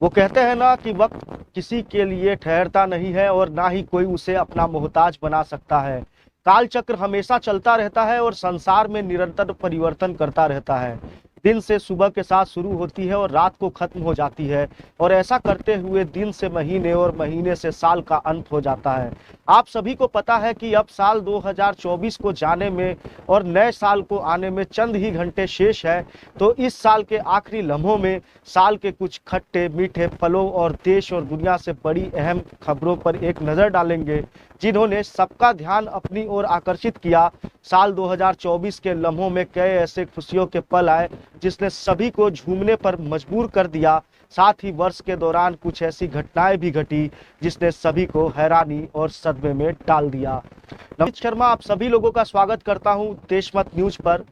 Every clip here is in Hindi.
वो कहते हैं ना कि वक्त किसी के लिए ठहरता नहीं है और ना ही कोई उसे अपना मोहताज बना सकता है। काल चक्र हमेशा चलता रहता है और संसार में निरंतर परिवर्तन करता रहता है। दिन से सुबह के साथ शुरू होती है और रात को खत्म हो जाती है, और ऐसा करते हुए दिन से महीने और महीने से साल का अंत हो जाता है। आप सभी को पता है कि अब साल 2024 को जाने में और नए साल को आने में चंद ही घंटे शेष है। तो इस साल के आखिरी लम्हों में साल के कुछ खट्टे मीठे फलों और देश और दुनिया से बड़ी अहम खबरों पर एक नज़र डालेंगे, जिन्होंने सबका ध्यान अपनी ओर आकर्षित किया। साल 2024 के लम्हों में कई ऐसे खुशियों के पल आए जिसने सभी को झूमने पर मजबूर कर दिया। साथ ही वर्ष के दौरान कुछ ऐसी घटनाएं भी घटी जिसने सभी को हैरानी और सदमे में डाल दिया। नमित शर्मा आप सभी लोगों का स्वागत करता हूं देशमत न्यूज पर,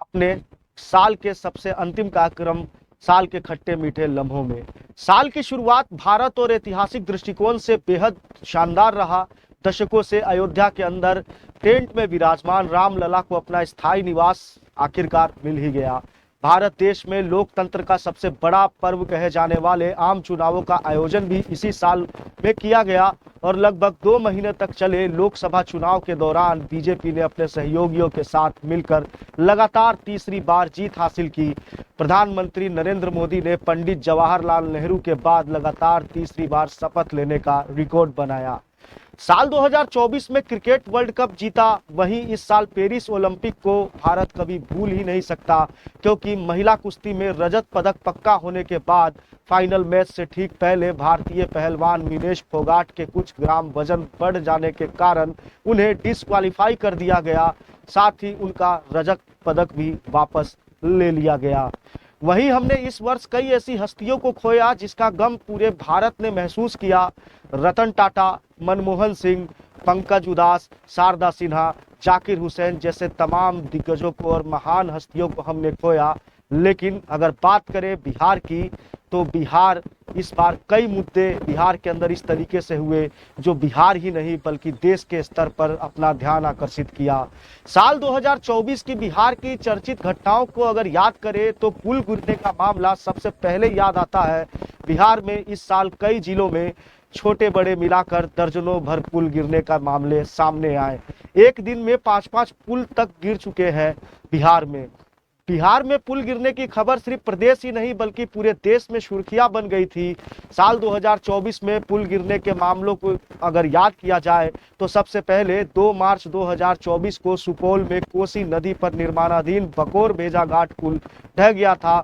अपने साल के सबसे अंतिम कार्यक्रम साल के खट्टे मीठे लम्हों में। साल की शुरुआत भारत और ऐतिहासिक दृष्टिकोण से बेहद शानदार रहा। दशकों से अयोध्या के अंदर टेंट में विराजमान रामलला को अपना स्थायी निवास आखिरकार मिल ही गया। भारत देश में लोकतंत्र का सबसे बड़ा पर्व कहे जाने वाले आम चुनावों का आयोजन भी इसी साल में किया गया, और लगभग 2 महीने तक चले लोकसभा चुनाव के दौरान बीजेपी ने अपने सहयोगियों के साथ मिलकर लगातार तीसरी बार जीत हासिल की। प्रधानमंत्री नरेंद्र मोदी ने पंडित जवाहरलाल नेहरू के बाद लगातार तीसरी बार शपथ लेने का रिकॉर्ड बनाया। साल 2024 में क्रिकेट वर्ल्ड कप जीता। वहीं इस साल पेरिस ओलंपिक को भारत कभी भूल ही नहीं सकता, क्योंकि महिला कुश्ती में रजत पदक पक्का होने के बाद फाइनल मैच से ठीक पहले भारतीय पहलवान विनेश फोगाट के कुछ ग्राम वजन बढ़ जाने के कारण उन्हें डिस्क्वालीफाई कर दिया गया। साथ ही उनका रजत पदक भी वापस ले लिया गया। वहीं हमने इस वर्ष कई ऐसी हस्तियों को खोया जिसका गम पूरे भारत ने महसूस किया। रतन टाटा, मनमोहन सिंह, पंकज उदास, शारदा सिन्हा, जाकिर हुसैन जैसे तमाम दिग्गजों को और महान हस्तियों को हमने खोया। लेकिन अगर बात करें बिहार की, तो बिहार इस बार कई मुद्दे बिहार के अंदर इस तरीके से हुए जो बिहार ही नहीं बल्कि देश के स्तर पर अपना ध्यान आकर्षित किया। साल 2024 की बिहार की चर्चित घटनाओं को अगर याद करें तो पुल गिरने का मामला सबसे पहले याद आता है। बिहार में इस साल कई जिलों में छोटे बड़े मिलाकर दर्जनों भर पुल गिरने का मामले सामने आए। एक दिन में 5-5 पुल तक गिर चुके हैं बिहार में। बिहार में पुल गिरने की खबर सिर्फ प्रदेश ही नहीं बल्कि पूरे देश में सुर्खियां बन गई थी। साल 2024 में पुल गिरने के मामलों को अगर याद किया जाए तो सबसे पहले 2 मार्च 2024 को सुपौल में कोसी नदी पर निर्माणाधीन बकोर भेजा घाट पुल ढह गया था।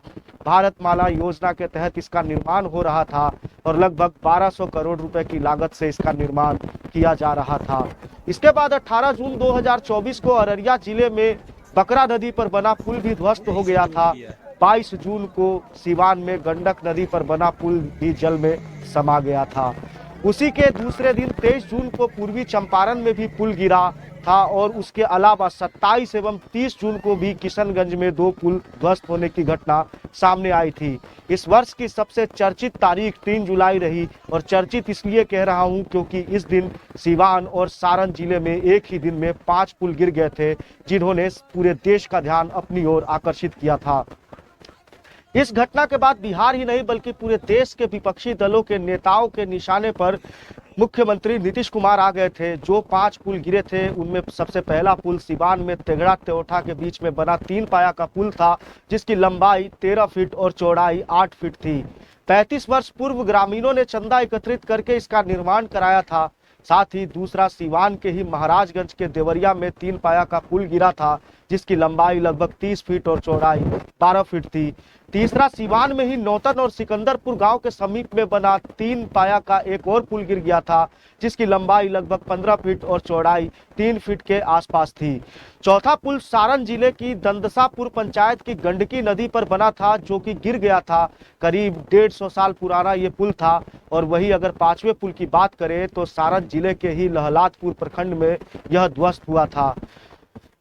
भारतमाला योजना के तहत इसका निर्माण हो रहा था और लगभग 1200 करोड़ रुपए की लागत से इसका निर्माण किया जा रहा था। इसके बाद 18 जून 2024 को अररिया जिले में बकरा नदी पर बना पुल भी ध्वस्त हो गया था। 22 जून को सिवान में गंडक नदी पर बना पुल भी जल में समा गया था। उसी के दूसरे दिन 23 जून को पूर्वी चंपारण में भी पुल गिरा था, और उसके अलावा 27 एवं 30 जून को भी किशनगंज में 2 पुल ध्वस्त होने की घटना सामने आई थी। इस वर्ष की सबसे चर्चित तारीख 3 जुलाई रही, और चर्चित इसलिए कह रहा हूं क्योंकि इस दिन सिवान और सारण जिले में एक ही दिन में 5 पुल गिर गए थे, जिन्होंने पूरे देश का ध्यान अपनी ओर आकर्षित किया था। इस घटना के बाद बिहार ही नहीं बल्कि पूरे देश के विपक्षी दलों के नेताओं के निशाने पर मुख्यमंत्री नीतीश कुमार आ गए थे। जो 5 पुल गिरे थे उनमें सबसे पहला पुल सिवान में तेघड़ा त्योठा के बीच में बना 3 पाया का पुल था, जिसकी लंबाई 13 फीट और चौड़ाई 8 फीट थी। 35 वर्ष पूर्व ग्रामीणों ने चंदा एकत्रित करके इसका निर्माण कराया था। साथ ही दूसरा सिवान के ही महाराजगंज के देवरिया में 3 पाया का पुल गिरा था, जिसकी लंबाई लगभग 30 फीट और चौड़ाई 12 फीट थी। तीसरा सिवान में ही नौतन और सिकंदरपुर गांव के समीप में बना 3 पाया का एक और पुल गिर गया था, जिसकी लंबाई लगभग 15 फीट और चौड़ाई 3 फीट के आसपास थी। चौथा पुल सारण जिले की दंदसापुर पंचायत की गंडकी नदी पर बना था, जो कि गिर गया था। करीब 150 साल पुराना ये पुल था। और वही अगर 5वें पुल की बात करें तो सारण जिले के ही लहलादपुर प्रखंड में यह ध्वस्त हुआ था।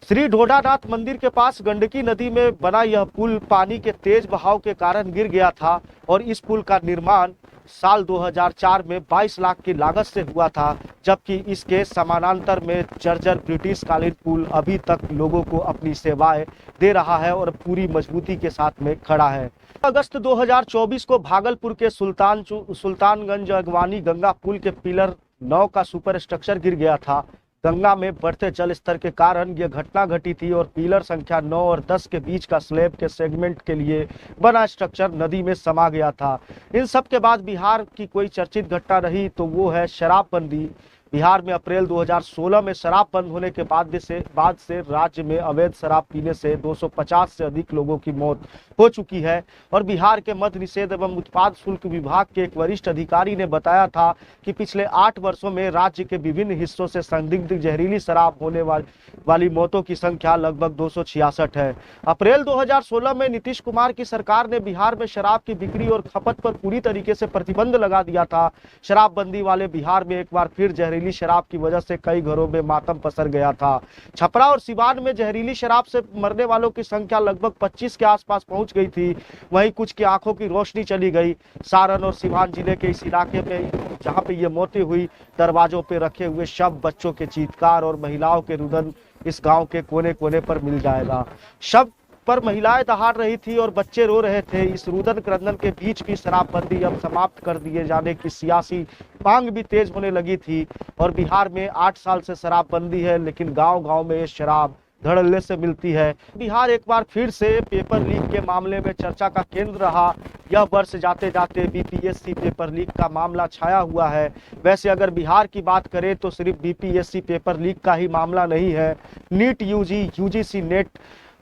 श्री ढोडानाथ मंदिर के पास गंडकी नदी में बना यह पुल पानी के तेज बहाव के कारण गिर गया था, और इस पुल का निर्माण साल 2004 में 22 लाख की लागत से हुआ था, जबकि इसके समानांतर में जर्जर ब्रिटिश कालीन पुल अभी तक लोगों को अपनी सेवाएं दे रहा है और पूरी मजबूती के साथ में खड़ा है। अगस्त 2024 को भागलपुर के सुल्तानगंज अगवानी गंगा पुल के पिलर 9 का सुपर स्ट्रक्चर गिर गया था। गंगा में बढ़ते जल स्तर के कारण यह घटना घटी थी और पिलर संख्या 9 और 10 के बीच का स्लैब के सेगमेंट के लिए बना स्ट्रक्चर नदी में समा गया था। इन सब के बाद बिहार की कोई चर्चित घटना रही तो वो है शराबबंदी। बिहार में अप्रैल 2016 में शराब बंद होने के बाद से राज्य में अवैध शराब पीने से 250 से अधिक लोगों की मौत हो चुकी है। और बिहार के मद्य निषेध एवं उत्पाद शुल्क विभाग के एक वरिष्ठ अधिकारी ने बताया था कि पिछले 8 वर्षों में राज्य के विभिन्न हिस्सों से संदिग्ध जहरीली शराब होने वाली मौतों की संख्या लगभग 266 है। अप्रैल 2016 में नीतीश कुमार की सरकार ने बिहार में शराब की बिक्री और खपत पर पूरी तरीके से प्रतिबंध लगा दिया था। शराबबंदी वाले बिहार में एक बार फिर जहरीली शराब की वजह से कई घरों में मातम पसर गया था। छपरा और सिवान में जहरीली शराब से मरने वालों की संख्या लगभग 25 के आसपास पहुंच गई थी। वहीं कुछ की आंखों की रोशनी चली गई। सारण और सिवान जिले के इस इलाके में जहां पे ये मौतें हुई, दरवाजों पे रखे हुए शव, बच्चों के चीत्कार और महिलाओं के रुदन इस गांव के कोने कोने पर मिल जाएगा। शव पर महिलाएं दहाड़ रही थी और बच्चे रो रहे थे। इस रुदन क्रंदन के बीच भी शराबबंदी अब समाप्त कर दिए जाने की सियासी मांग भी तेज होने लगी थी। और बिहार में 8 साल से शराबबंदी है, लेकिन गांव-गांव में ये शराब धड़ल्ले से मिलती है। बिहार एक बार फिर से पेपर लीक के मामले में चर्चा का केंद्र रहा। यह वर्ष जाते जाते बीपीएससी पेपर लीक का मामला छाया हुआ है। वैसे अगर बिहार की बात करें तो सिर्फ बीपीएससी पेपर लीक का ही मामला नहीं है। NEET UGC NET,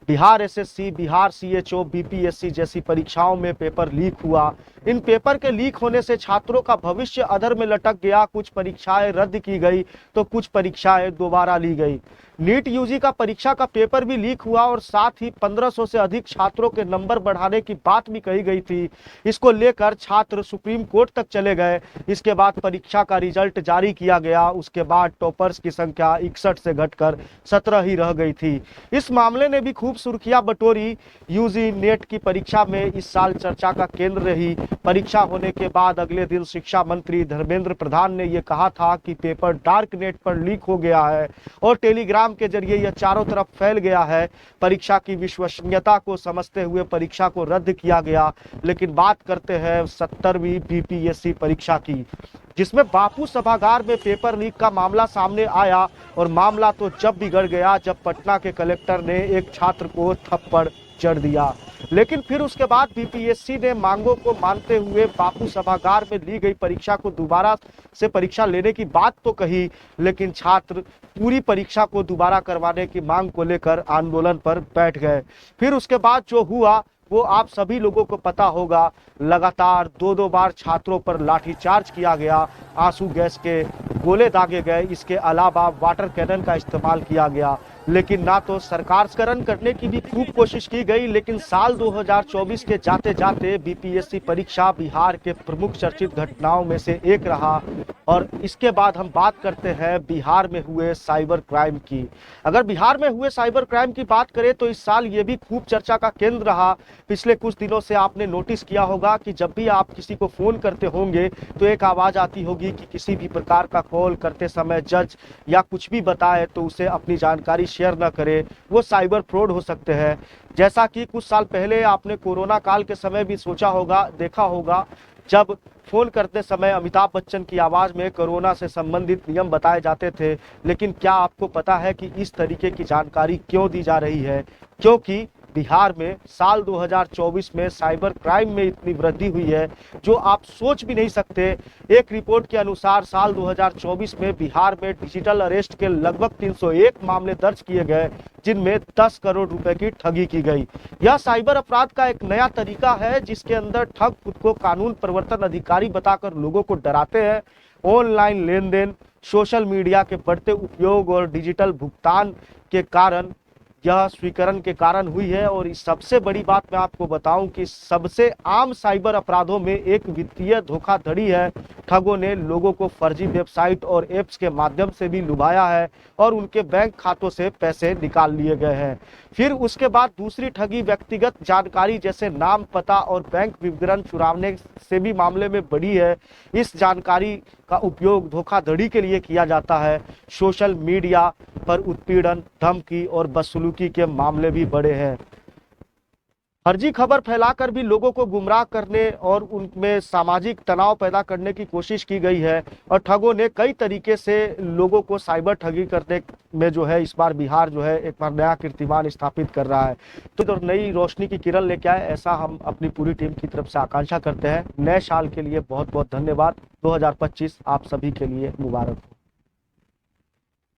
Bihar SSC, Bihar CHO, BPSC जैसी परीक्षाओं में पेपर लीक हुआ। इन पेपर के लीक होने से छात्रों का भविष्य अधर में लटक गया। कुछ परीक्षाएं रद्द की गई तो कुछ परीक्षाएं दोबारा ली गई। नीट यूजी का परीक्षा का पेपर भी लीक हुआ और साथ ही 1500 से अधिक छात्रों के नंबर बढ़ाने की बात भी कही गई थी। इसको लेकर छात्र सुप्रीम कोर्ट तक चले गए। इसके बाद परीक्षा का रिजल्ट जारी किया गया। उसके बाद टॉपर्स की संख्या 61 से घटकर 17 ही रह गई थी। इस मामले ने भी खूब सुर्खियां बटोरी। यूजी नेट की परीक्षा में इस साल चर्चा का केंद्र रही। परीक्षा होने के बाद अगले दिन शिक्षा मंत्री धर्मेंद्र प्रधान ने यह कहा था कि पेपर डार्क नेट पर लीक हो गया है और टेलीग्राम के जरिए यह चारों तरफ फैल गया है। परीक्षा की विश्वसनीयता को समझते हुए परीक्षा को रद्द किया गया। लेकिन बात करते हैं 70वीं बीपीएससी परीक्षा की, जिसमें बापू सभागार में पेपर लीक का मामला सामने आया। और मामला तो जब बिगड़ गया जब पटना के कलेक्टर ने एक छात्र को थप्पड़ जड़ दिया। लेकिन फिर उसके बाद बीपीएससी ने मांगों को मानते हुए बापू सभागार में ली गई परीक्षा को दोबारा से परीक्षा लेने की बात तो कही, लेकिन छात्र पूरी परीक्षा को दोबारा करवाने की मांग को लेकर आंदोलन पर बैठ गए। फिर उसके बाद जो हुआ वो आप सभी लोगों को पता होगा। लगातार 2-2 बार छात्रों पर लाठीचार्ज किया गया, आंसू गैस के गोले दागे गए। इसके अलावा वाटर कैनन का इस्तेमाल किया गया। लेकिन ना तो सरकारकरण करने की भी खूब कोशिश की गई। लेकिन साल 2024 के जाते जाते बीपीएससी परीक्षा बिहार के प्रमुख चर्चित घटनाओं में से एक रहा। और इसके बाद हम बात करते हैं बिहार में हुए साइबर क्राइम की। अगर बिहार में हुए साइबर क्राइम की बात करें तो इस साल ये भी खूब चर्चा का केंद्र रहा। पिछले कुछ दिनों से आपने नोटिस किया होगा कि जब भी आप किसी को फोन करते होंगे तो एक आवाज आती होगी कि किसी भी प्रकार का कॉल करते समय जज या कुछ भी बताए तो उसे अपनी जानकारी शेयर न करे, वो साइबर फ्रॉड हो सकते हैं। जैसा कि कुछ साल पहले आपने कोरोना काल के समय भी सोचा होगा, देखा होगा, जब फोन करते समय अमिताभ बच्चन की आवाज में कोरोना से संबंधित नियम बताए जाते थे। लेकिन क्या आपको पता है कि इस तरीके की जानकारी क्यों दी जा रही है? क्योंकि बिहार में साल 2024 में साइबर क्राइम में इतनी वृद्धि हुई है जो आप सोच भी नहीं सकते। एक रिपोर्ट के अनुसार साल 2024 में बिहार में डिजिटल अरेस्ट के लगभग 301 मामले दर्ज किए गए, जिनमें 10 करोड़ रुपए की ठगी की गई। यह साइबर अपराध का एक नया तरीका है जिसके अंदर ठग खुद को कानून प्रवर्तन अधिकारी बताकर लोगों को डराते हैं। ऑनलाइन लेन देन, सोशल मीडिया के बढ़ते उपयोग और डिजिटल भुगतान के कारण यह स्वीकरण के कारण हुई है। और इस सबसे बड़ी बात मैं आपको बताऊं कि सबसे आम साइबर अपराधों में एक वित्तीय धोखाधड़ी है। ठगों ने लोगों को फर्जी वेबसाइट और ऐप्स के माध्यम से भी लुभाया है और उनके बैंक खातों से पैसे निकाल लिए गए हैं। फिर उसके बाद दूसरी ठगी व्यक्तिगत जानकारी जैसे नाम, पता और बैंक विवरण चुराने से भी मामले में बड़ी है। इस जानकारी का उपयोग धोखाधड़ी के लिए किया जाता है। सोशल मीडिया पर उत्पीड़न, धमकी और बदसलूकी के मामले भी बड़े हैं। फर्जी खबर फैलाकर भी लोगों को गुमराह करने और उनमें सामाजिक तनाव पैदा करने की कोशिश की गई है और ठगों ने कई तरीके से लोगों को साइबर ठगी करने में जो है इस बार बिहार जो है एक बार नया कीर्तिमान स्थापित कर रहा है। तो नई रोशनी की किरण लेके आए, ऐसा हम अपनी पूरी टीम की तरफ से आकांक्षा करते हैं। नए साल के लिए बहुत बहुत धन्यवाद। 2025 आप सभी के लिए मुबारक हो।